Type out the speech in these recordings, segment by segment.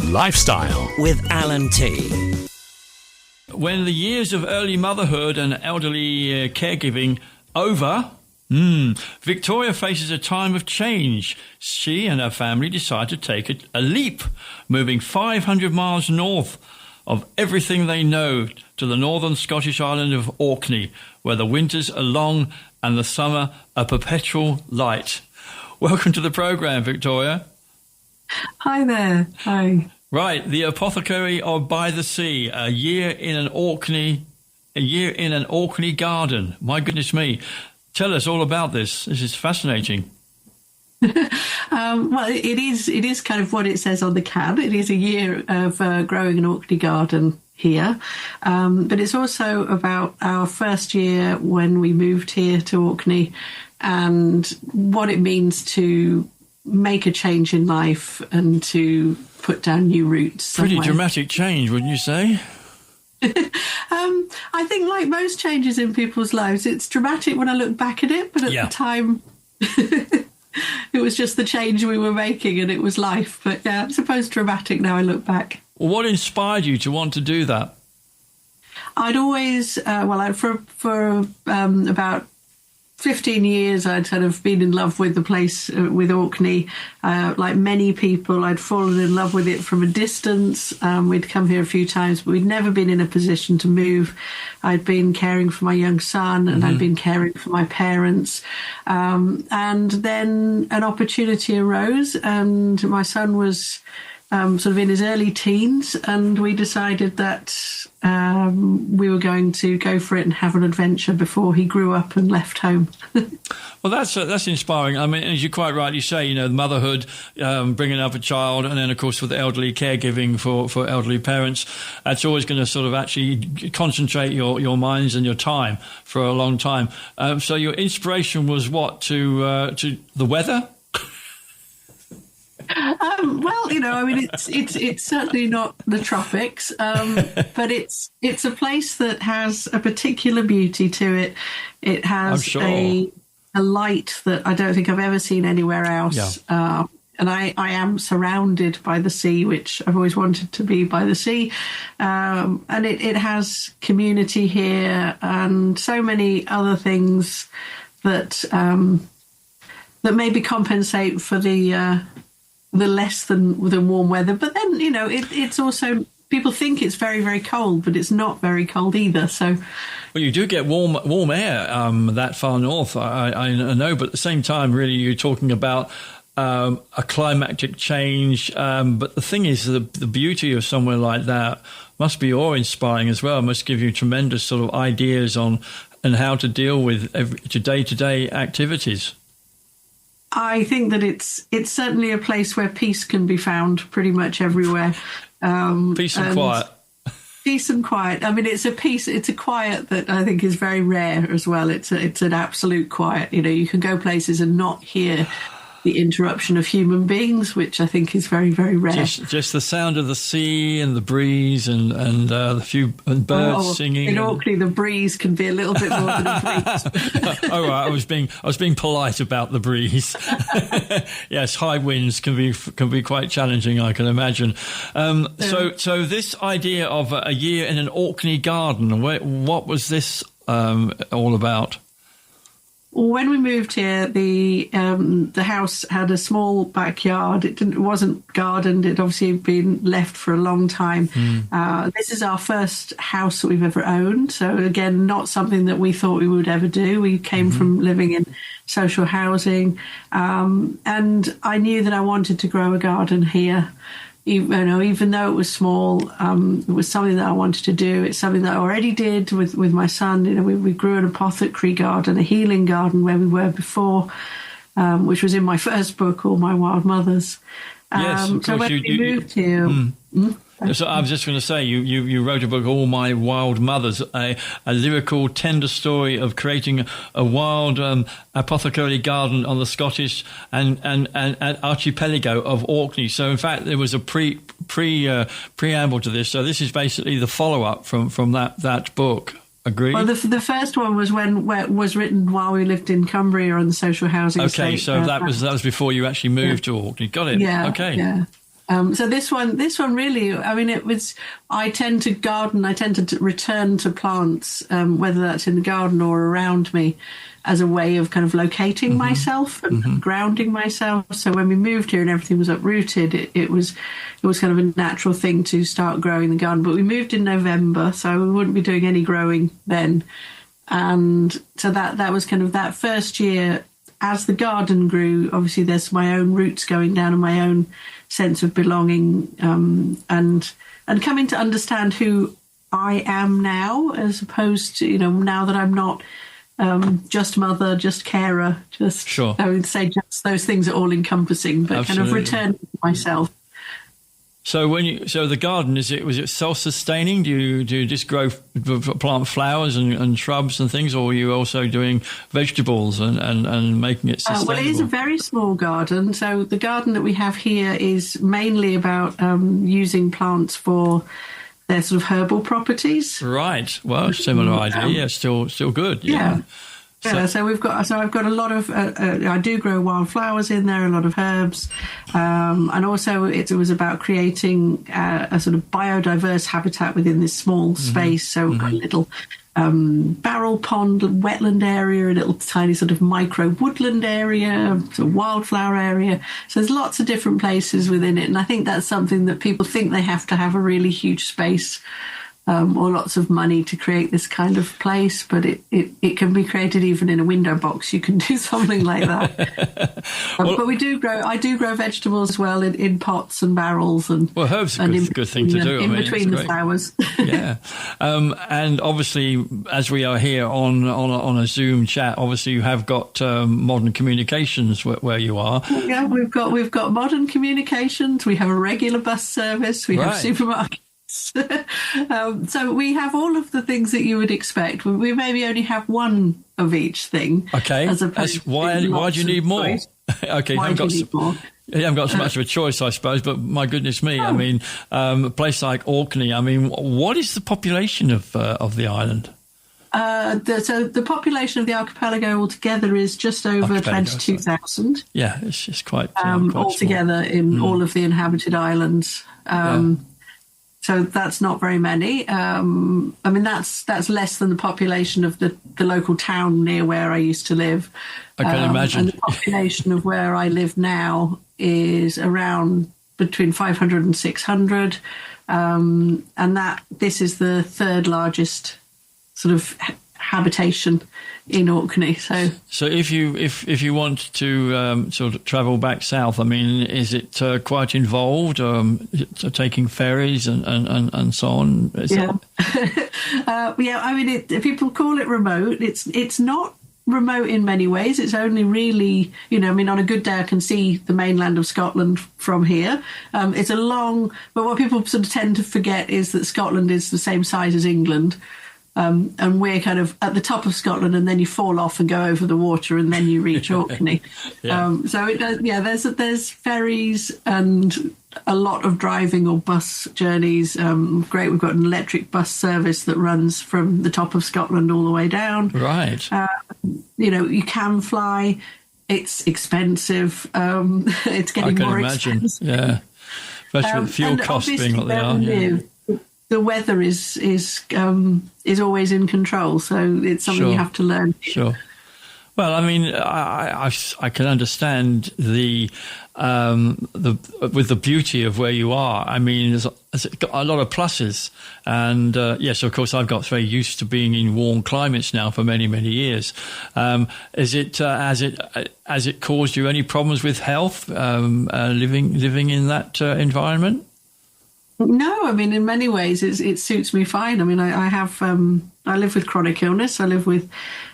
Lifestyle with Allan T. When the years of early motherhood and elderly caregiving over, Victoria faces a time of change. She and her family decide to take a leap, moving 500 miles north of everything they know to the northern Scottish island of Orkney, where the winters are long and the summer a perpetual light. Welcome to the programme, Victoria. Hi there. Hi. Right, the Apothecary of By the Sea, a year in an Orkney garden. My goodness me. Tell us all about this. This is fascinating. Well, it is kind of what it says on the can. It is a year of growing an Orkney garden here. But it's also about our first year when we moved here to Orkney and what it means to make a change in life and to put down new roots somewhere. Pretty dramatic change, wouldn't you say? I think like most changes in people's lives, it's dramatic when I look back at it, but at the time it was just the change we were making and it was life. But yeah, I suppose dramatic now I look back. Well, what inspired you to want to do that? I'd always, for about 15 years, I'd sort of been in love with the place, with Orkney. Like many people, I'd fallen in love with it from a distance. We'd come here a few times, but we'd never been in a position to move. I'd been caring for my young son and I'd been caring for my parents. And then an opportunity arose and my son was sort of in his early teens, and we decided that we were going to go for it and have an adventure before he grew up and left home. Well, that's inspiring. I mean, as you quite rightly say, you know, motherhood, bringing up a child, and then, of course, with elderly caregiving for elderly parents, that's always going to sort of actually concentrate your minds and your time for a long time. So your inspiration was what, to the weather? Well, you know, I mean, it's certainly not the tropics, but it's a place that has a particular beauty to it. It has a light that I don't think I've ever seen anywhere else. Yeah. And I am surrounded by the sea, which I've always wanted to be by the sea. And it has community here and so many other things that maybe compensate for the less than warm weather. But then, you know, it's also, people think it's very, very cold, but it's not very cold either. So, well, you do get warm air that far north, I know, but at the same time, really, you're talking about a climatic change. But the thing is, the beauty of somewhere like that must be awe-inspiring as well. It must give you tremendous sort of ideas on and how to deal with day-to-day activities. I think that it's certainly a place where peace can be found pretty much everywhere. Peace and quiet. Peace and quiet. I mean, it's a quiet that I think is very rare as well. It's an absolute quiet. You know, you can go places and not hear the interruption of human beings, which I think is very, very rare. Just the sound of the sea and the breeze and the few birds singing. In Orkney, the breeze can be a little bit more than a breeze. Oh, right. I was being polite about the breeze. Yes, high winds can be quite challenging, I can imagine. So this idea of a year in an Orkney garden, what was this all about? When we moved here, the house had a small backyard. It wasn't gardened. It obviously had been left for a long time. This is our first house that we've ever owned. So again, not something that we thought we would ever do. We came from living in social housing, and I knew that I wanted to grow a garden here. Even though it was small, it was something that I wanted to do. It's something that I already did with my son. You know, we grew an apothecary garden, a healing garden where we were before, which was in my first book, All My Wild Mothers. Yes, of course. So when we moved here... So I was just going to say, you wrote a book, All My Wild Mothers, a lyrical, tender story of creating a wild apothecary garden on the Scottish and archipelago of Orkney. So in fact, there was a preamble to this. So this is basically the follow-up from that book. Agreed. Well, the first one was was written while we lived in Cumbria on the social housing estate. Okay, so that was before you actually moved to Orkney. Got it. Yeah. Okay. Yeah. So this one really, I mean, I tend to garden, I tend to return to plants, whether that's in the garden or around me, as a way of kind of locating myself and grounding myself. So when we moved here and everything was uprooted, it was kind of a natural thing to start growing the garden. But we moved in November, so we wouldn't be doing any growing then. And so that was kind of that first year. As the garden grew, obviously there's my own roots going down and my own sense of belonging, and coming to understand who I am now, as opposed to, now that I'm not just mother, just carer, just, sure. I would say just those things are all encompassing, but Absolutely. kind of return to myself. So the garden, was it self-sustaining? Do you just plant flowers and shrubs and things, or are you also doing vegetables and making it sustainable? Well, it is a very small garden. So the garden that we have here is mainly about using plants for their sort of herbal properties. Right. Well, similar idea. Yeah, still good. Yeah. Yeah, so I've got a lot of, I do grow wildflowers in there, a lot of herbs, and also it was about creating a sort of biodiverse habitat within this small space. So we've got a little barrel pond, wetland area, a little tiny sort of micro woodland area, sort of wildflower area. So there's lots of different places within it, and I think that's something that people think they have to have a really huge space or lots of money to create this kind of place, but it can be created even in a window box. You can do something like that. But I do grow vegetables as well in pots and barrels, and herbs are a good thing to do. In between the flowers. Yeah, and obviously, as we are here on a Zoom chat, obviously you have got modern communications where you are. Yeah, we've got modern communications. We have a regular bus service. We have supermarkets. So we have all of the things that you would expect. We maybe only have one of each thing. Okay. Why do you need more? Okay. Why do you need more? You haven't got so much of a choice, I suppose, but my goodness me. I mean, a place like Orkney, I mean, what is the population of the island? So the population of the archipelago altogether is just over 22,000. Yeah, it's just quite altogether small. In all of the inhabited islands. So that's not very many. I mean, that's less than the population of the local town near where I used to live. I can imagine. And the population of where I live now is around between 500 and 600. And this is the third largest sort of habitation in Orkney. So if you want to sort of travel back south, I mean, is it quite involved? Taking ferries and so on? I mean, people call it remote. It's not remote in many ways. It's only really, I mean, on a good day I can see the mainland of Scotland from here. It's but what people sort of tend to forget is that Scotland is the same size as England. And we're kind of at the top of Scotland, and then you fall off and go over the water, and then you reach Orkney. So it does. There's ferries and a lot of driving or bus journeys. Great, we've got an electric bus service that runs from the top of Scotland all the way down. Right. You can fly. It's expensive. It's getting more expensive. Yeah, especially with fuel costs being what they are. Yeah. The weather is always in control, so it's something you have to learn. Sure. Well, I mean, I can understand with the beauty of where you are. I mean, there's got a lot of pluses, and yes, of course, I've got very used to being in warm climates now for many years. Has it caused you any problems with health living in that environment? No, I mean, in many ways, it suits me fine. I mean, I live with chronic illness. I live with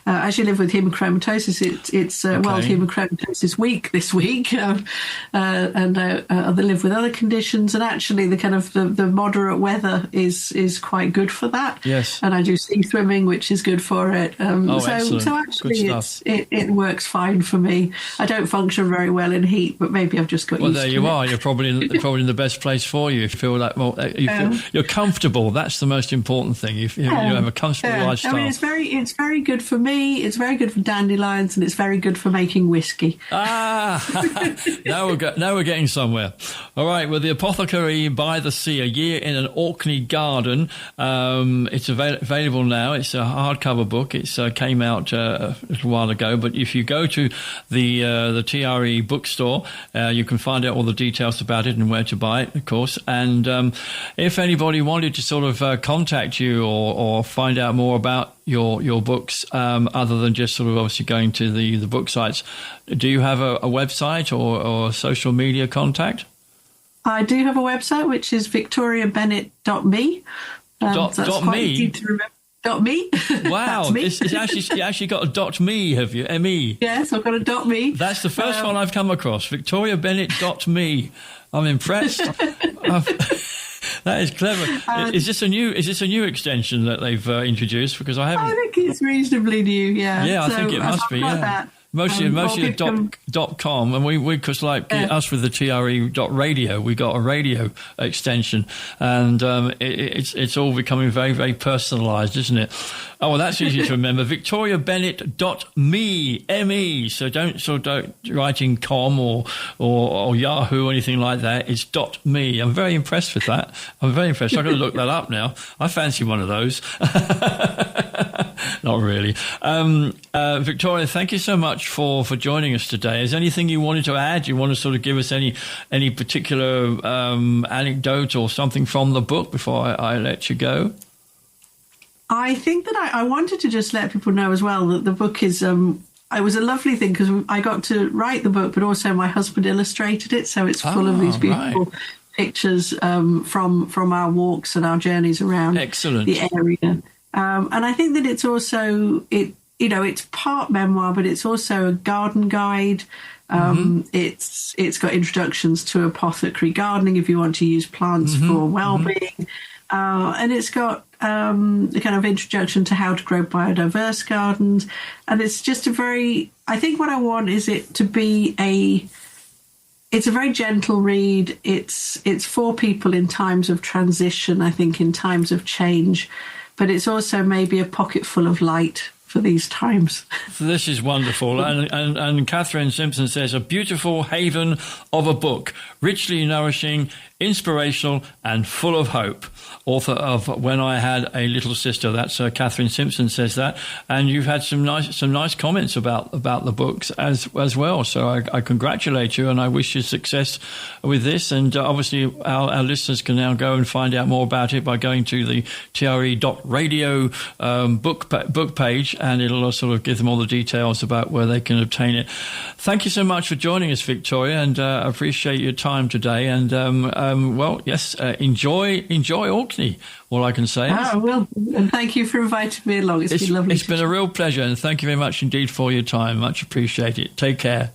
hemochromatosis. It's World Hemochromatosis Week this week, and I live with other conditions. And actually, the kind of the moderate weather is quite good for that. Yes, and I do sea swimming, which is good for it. So actually, it works fine for me. I don't function very well in heat, but maybe I've just got used to it. Well, there you are. You're probably in the best place for you. You feel like you're comfortable. That's the most important thing. You have a comfortable lifestyle. I mean, it's very good for me. It's very good for dandelions, and it's very good for making whiskey. Now we're getting somewhere. All right, well, The Apothecary by the Sea, A Year in an Orkney Garden. It's available now. It's a hardcover book. It came out a little while ago, but if you go to the TRE bookstore, you can find out all the details about it and where to buy it, of course. And if anybody wanted to sort of contact you or find out more about your books, other than just sort of obviously going to the book sites, do you have a website or social media contact? I do have a website, which is victoriabennett.me. .me? Easy to remember. .me. Wow, you actually got a .me, have you? M-E? Yes, I've got a .me. That's the first one I've come across, victoriabennett.me. I'm impressed. That is clever. Is this a new extension that they've introduced? Because I haven't. I think it's reasonably new. Yeah. Yeah, I think it must be. Yeah. That. Mostly .com, and we because us with the TRE.radio, we got a radio extension, and it's all becoming very, very personalised, isn't it? Oh, well, that's easy to remember. victoriabennett.me, M-E. So don't write in com or Yahoo or anything like that. It's .me. I'm very impressed with that. I'm very impressed. I'm going to look that up now. I fancy one of those. Not really. Victoria, thank you so much for joining us today. Is there anything you wanted to add? You want to sort of give us any particular anecdote or something from the book before I let you go? I think that I wanted to just let people know as well that the book is... it was a lovely thing because I got to write the book, but also my husband illustrated it, so it's full of these beautiful pictures from our walks and our journeys around the area. And I think that it's also it's part memoir, but it's also a garden guide. It's got introductions to apothecary gardening if you want to use plants for well-being, and it's got a kind of introduction to how to grow biodiverse gardens. And it's just I think what I want is it to be it's a very gentle read. It's for people in times of transition, I think, in times of change. But it's also maybe a pocket full of light for these times. This is wonderful. And Catherine Simpson says, a beautiful haven of a book, richly nourishing, inspirational and full of hope. Author of When I Had a Little Sister. That's Catherine Simpson says that. And you've had some nice comments about the books as well. So I congratulate you and I wish you success with this. And obviously our listeners can now go and find out more about it by going to the TRE.radio book page, and it'll sort of give them all the details about where they can obtain it. Thank you so much for joining us, Victoria, and I appreciate your time today. And enjoy Orkney. All I can say. I will. And thank you for inviting me along. It's been lovely. It's been a real pleasure, and thank you very much indeed for your time. Much appreciated. Take care.